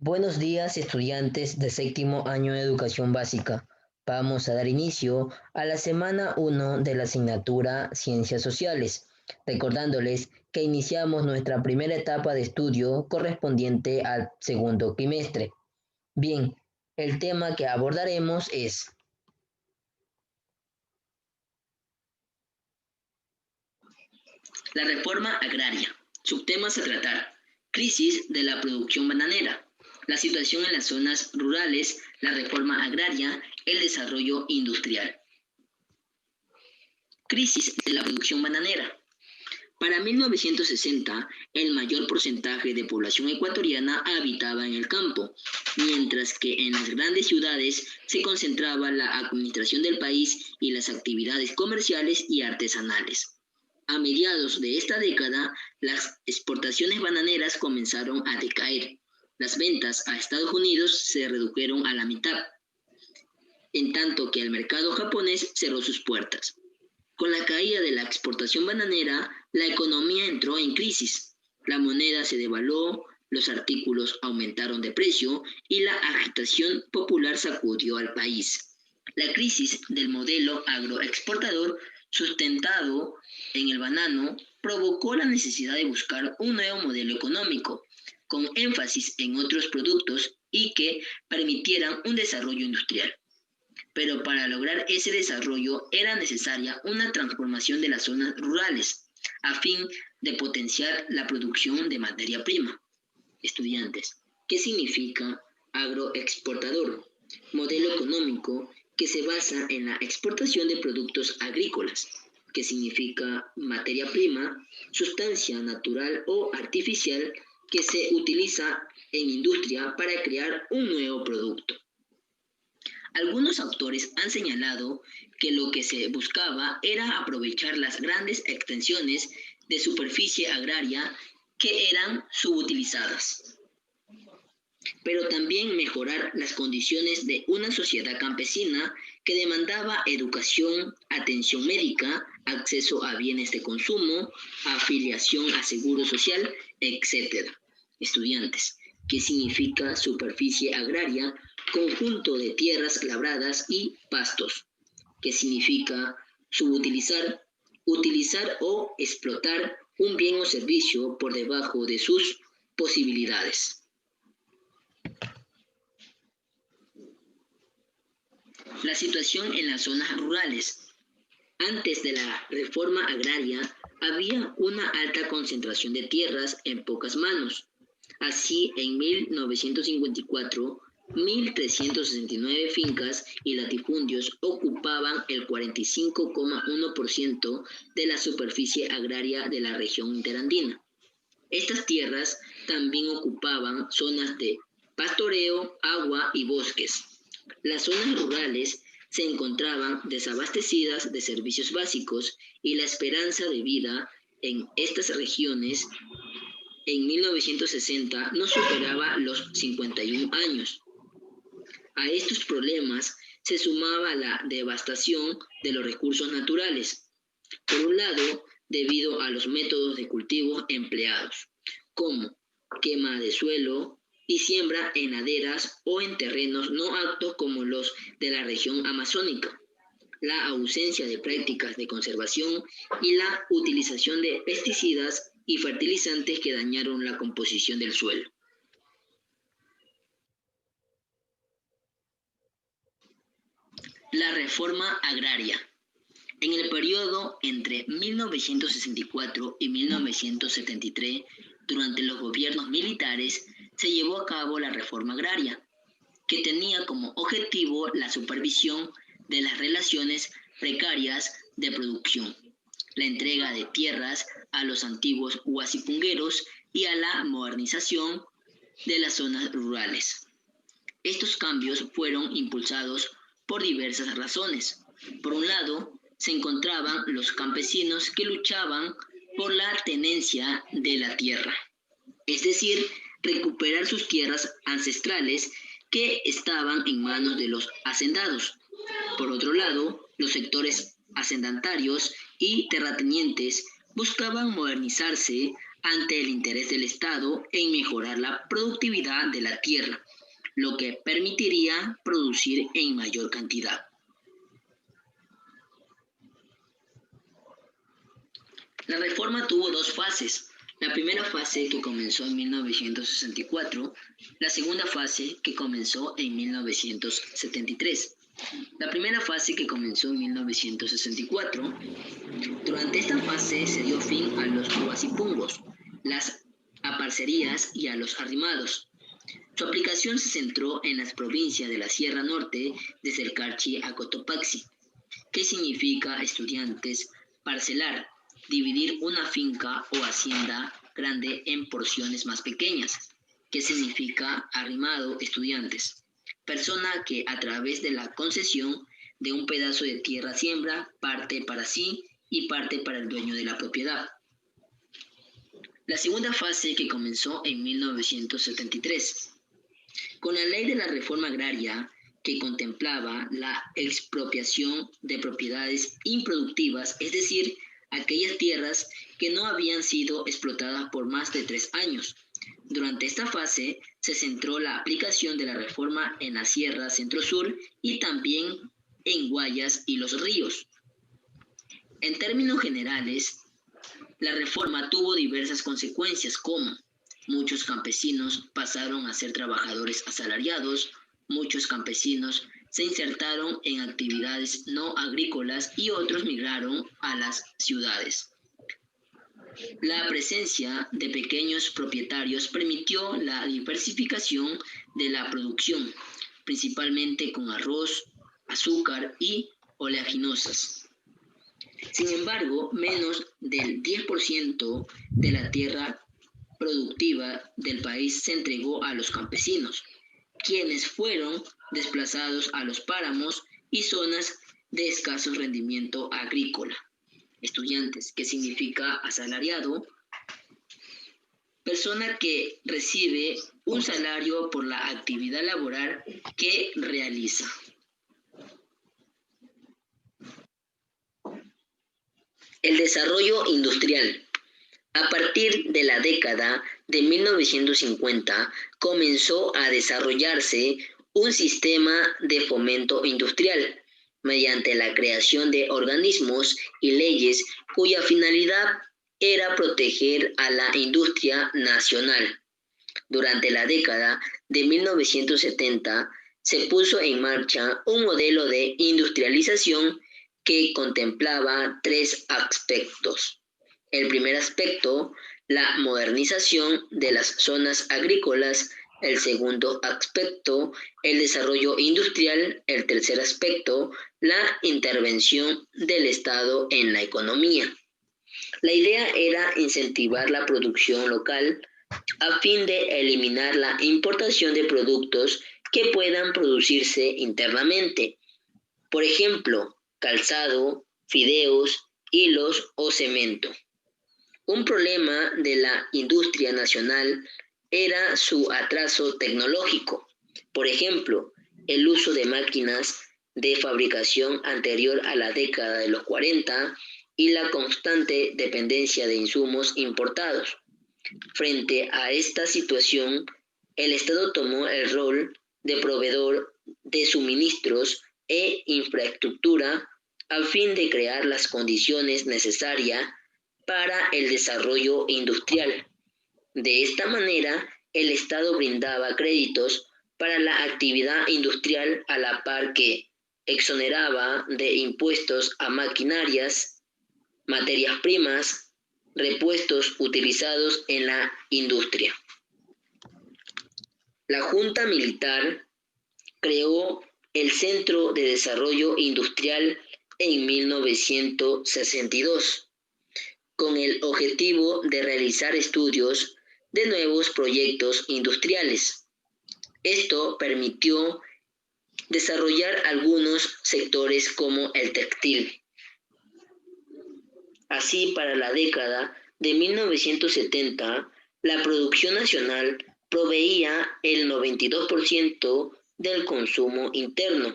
Buenos días, estudiantes de séptimo año de educación básica. Vamos a dar inicio a la semana 1 de la asignatura Ciencias Sociales, recordándoles que iniciamos nuestra primera etapa de estudio correspondiente al segundo trimestre. Bien, el tema que abordaremos es la reforma agraria. Subtemas a tratar. Crisis de la producción bananera. La situación en las zonas rurales, la reforma agraria, el desarrollo industrial. Crisis de la producción bananera. Para 1960, el mayor porcentaje de población ecuatoriana habitaba en el campo, mientras que en las grandes ciudades se concentraba la administración del país y las actividades comerciales y artesanales. A mediados de esta década, las exportaciones bananeras comenzaron a decaer. Las ventas a Estados Unidos se redujeron a la mitad, en tanto que el mercado japonés cerró sus puertas. Con la caída de la exportación bananera, la economía entró en crisis. La moneda se devaluó, los artículos aumentaron de precio y la agitación popular sacudió al país. La crisis del modelo agroexportador sustentado en el banano provocó la necesidad de buscar un nuevo modelo económico, con énfasis en otros productos y que permitieran un desarrollo industrial. Pero para lograr ese desarrollo era necesaria una transformación de las zonas rurales, a fin de potenciar la producción de materia prima. Estudiantes, ¿qué significa agroexportador? Modelo económico que se basa en la exportación de productos agrícolas, que significa materia prima, sustancia natural o artificial que se utiliza en industria para crear un nuevo producto. Algunos autores han señalado que lo que se buscaba era aprovechar las grandes extensiones de superficie agraria que eran subutilizadas, pero también mejorar las condiciones de una sociedad campesina que demandaba educación, atención médica, acceso a bienes de consumo, afiliación a seguro social, etc. Estudiantes, ¿qué significa superficie agraria? Conjunto de tierras labradas y pastos, ¿qué significa subutilizar? Utilizar o explotar un bien o servicio por debajo de sus posibilidades. La situación en las zonas rurales. Antes de la reforma agraria había una alta concentración de tierras en pocas manos. Así, en 1954, 1.369 fincas y latifundios ocupaban el 45,1% de la superficie agraria de la región interandina. Estas tierras también ocupaban zonas de pastoreo, agua y bosques. Las zonas rurales se encontraban desabastecidas de servicios básicos y la esperanza de vida en estas regiones en 1960 no superaba los 51 años. A estos problemas se sumaba la devastación de los recursos naturales. Por un lado, debido a los métodos de cultivo empleados, como quema de suelo y siembra en laderas o en terrenos no aptos como los de la región amazónica, la ausencia de prácticas de conservación y la utilización de pesticidas y fertilizantes que dañaron la composición del suelo. La reforma agraria. En el periodo entre 1964 y 1973, durante los gobiernos militares, se llevó a cabo la reforma agraria, que tenía como objetivo la supervisión de las relaciones precarias de producción, la entrega de tierras a los antiguos huasipungueros y a la modernización de las zonas rurales. Estos cambios fueron impulsados por diversas razones. Por un lado, se encontraban los campesinos que luchaban por la tenencia de la tierra, es decir, recuperar sus tierras ancestrales que estaban en manos de los hacendados. Por otro lado, los sectores hacendatarios y terratenientes buscaban modernizarse ante el interés del Estado en mejorar la productividad de la tierra, lo que permitiría producir en mayor cantidad. La reforma tuvo dos fases. La primera fase que comenzó en 1964, la segunda fase que comenzó en 1973. La primera fase que comenzó en 1964, durante esta fase se dio fin a los huasipungos, las aparcerías y a los arrimados. Su aplicación se centró en las provincias de la Sierra Norte, desde el Carchi a Cotopaxi, que significa estudiantes, parcelar, dividir una finca o hacienda grande en porciones más pequeñas, que significa arrimado, estudiantes, persona que a través de la concesión de un pedazo de tierra siembra parte para sí y parte para el dueño de la propiedad. La segunda fase que comenzó en 1973, con la ley de la reforma agraria que contemplaba la expropiación de propiedades improductivas, es decir, aquellas tierras que no habían sido explotadas por más de 3 años. Durante esta fase se centró la aplicación de la reforma en la Sierra Centro-Sur y también en Guayas y los ríos. En términos generales, la reforma tuvo diversas consecuencias como muchos campesinos pasaron a ser trabajadores asalariados, muchos campesinos se insertaron en actividades no agrícolas y otros migraron a las ciudades. La presencia de pequeños propietarios permitió la diversificación de la producción, principalmente con arroz, azúcar y oleaginosas. Sin embargo, menos del 10% de la tierra productiva del país se entregó a los campesinos, quienes fueron desplazados a los páramos y zonas de escaso rendimiento agrícola. Estudiantes, que significa asalariado, persona que recibe un salario por la actividad laboral que realiza. El desarrollo industrial. A partir de la década de 1950 comenzó a desarrollarse un sistema de fomento industrial mediante la creación de organismos y leyes cuya finalidad era proteger a la industria nacional. Durante la década de 1970 se puso en marcha un modelo de industrialización que contemplaba 3 aspectos. El primer aspecto, la modernización de las zonas agrícolas. El segundo aspecto, el desarrollo industrial. El tercer aspecto, la intervención del Estado en la economía. La idea era incentivar la producción local a fin de eliminar la importación de productos que puedan producirse internamente. Por ejemplo, calzado, fideos, hilos o cemento. Un problema de la industria nacional era su atraso tecnológico. Por ejemplo, el uso de máquinas de fabricación anterior a la década de los 40 y la constante dependencia de insumos importados. Frente a esta situación, el Estado tomó el rol de proveedor de suministros e infraestructura a fin de crear las condiciones necesarias para el desarrollo industrial. De esta manera, el Estado brindaba créditos para la actividad industrial a la par que exoneraba de impuestos a maquinarias, materias primas, repuestos utilizados en la industria. La Junta Militar creó el Centro de Desarrollo Industrial en 1962, con el objetivo de realizar estudios de nuevos proyectos industriales. Esto permitió desarrollar algunos sectores como el textil. Así, para la década de 1970, la producción nacional proveía el 92% del consumo interno.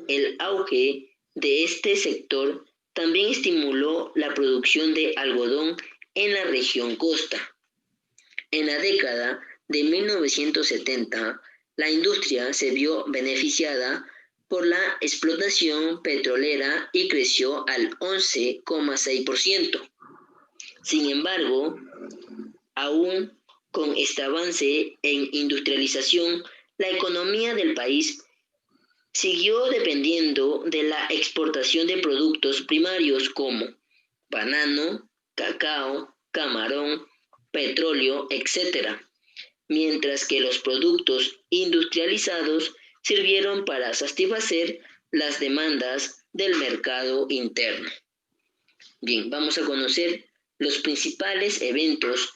El auge de este sector también estimuló la producción de algodón en la región costa. En la década de 1970, la industria se vio beneficiada por la explotación petrolera y creció al 11,6%. Sin embargo, aún con este avance en industrialización, la economía del país siguió dependiendo de la exportación de productos primarios como banano, cacao, camarón, petróleo, etc., mientras que los productos industrializados sirvieron para satisfacer las demandas del mercado interno. Bien, vamos a conocer los principales eventos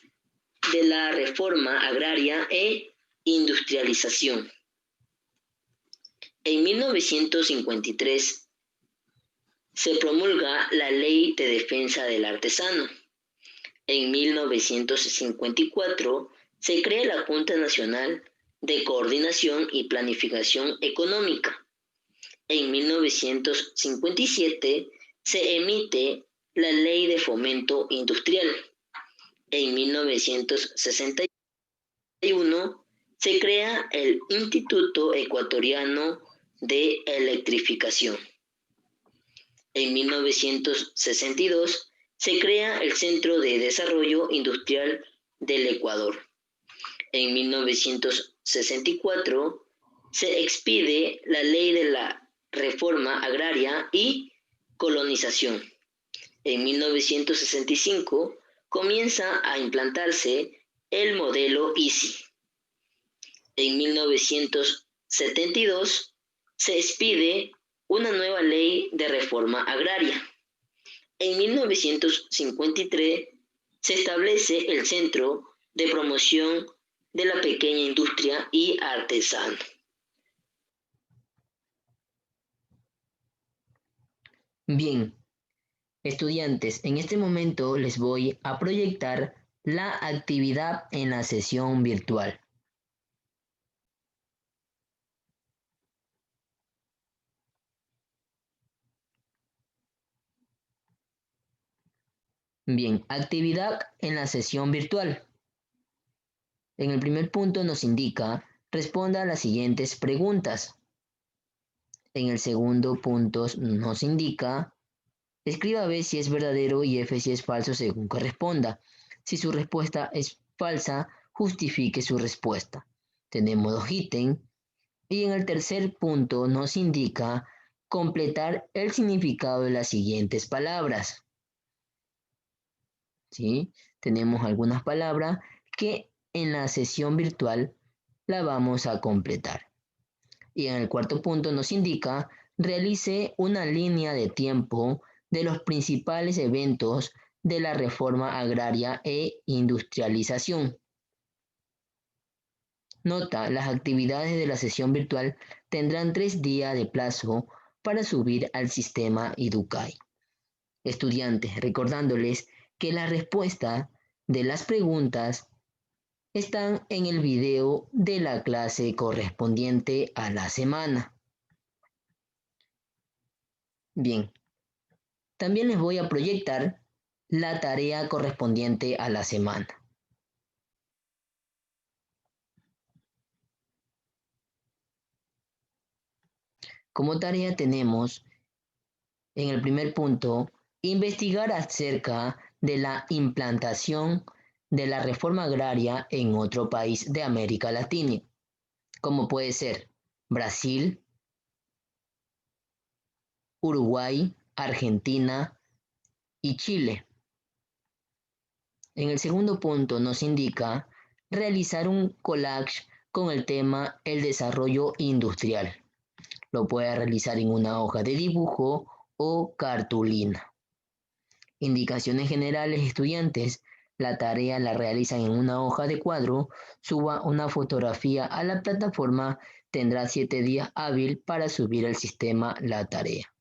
de la reforma agraria e industrialización. En 1953 se promulga la Ley de Defensa del Artesano. En 1954 se crea la Junta Nacional de Coordinación y Planificación Económica. En 1957 se emite la Ley de Fomento Industrial. En 1961 se crea el Instituto Ecuatoriano de Electrificación. En 1962 se crea el Centro de Desarrollo Industrial del Ecuador. En 1964 se expide la Ley de la Reforma Agraria y Colonización. En 1965 comienza a implantarse el modelo ISI. En 1972 se expide una nueva ley de reforma agraria. En 1953 se establece el Centro de Promoción de la Pequeña Industria y Artesano. Bien, estudiantes, en este momento les voy a proyectar la actividad en la sesión virtual. Bien, actividad en la sesión virtual. En el primer punto nos indica, responda a las siguientes preguntas. En el segundo punto nos indica, escriba B si es verdadero y F si es falso según corresponda. Si su respuesta es falsa, justifique su respuesta. Tenemos dos ítems. Y en el tercer punto nos indica completar el significado de las siguientes palabras. ¿Sí? Tenemos algunas palabras que en la sesión virtual la vamos a completar. Y en el cuarto punto nos indica realice una línea de tiempo de los principales eventos de la reforma agraria e industrialización. Nota, las actividades de la sesión virtual tendrán 3 días de plazo para subir al sistema Educay. Estudiantes, recordándoles que la respuesta de las preguntas están en el video de la clase correspondiente a la semana. Bien, también les voy a proyectar la tarea correspondiente a la semana. Como tarea tenemos, en el primer punto, investigar acerca de la implantación de la reforma agraria en otro país de América Latina, como puede ser Brasil, Uruguay, Argentina y Chile. En el segundo punto nos indica realizar un collage con el tema el desarrollo industrial. Lo puede realizar en una hoja de dibujo o cartulina. Indicaciones generales, estudiantes. La tarea la realizan en una hoja de cuadro. Suba una fotografía a la plataforma. Tendrá 7 días hábil para subir al sistema la tarea.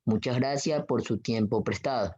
Muchas gracias por su tiempo prestado.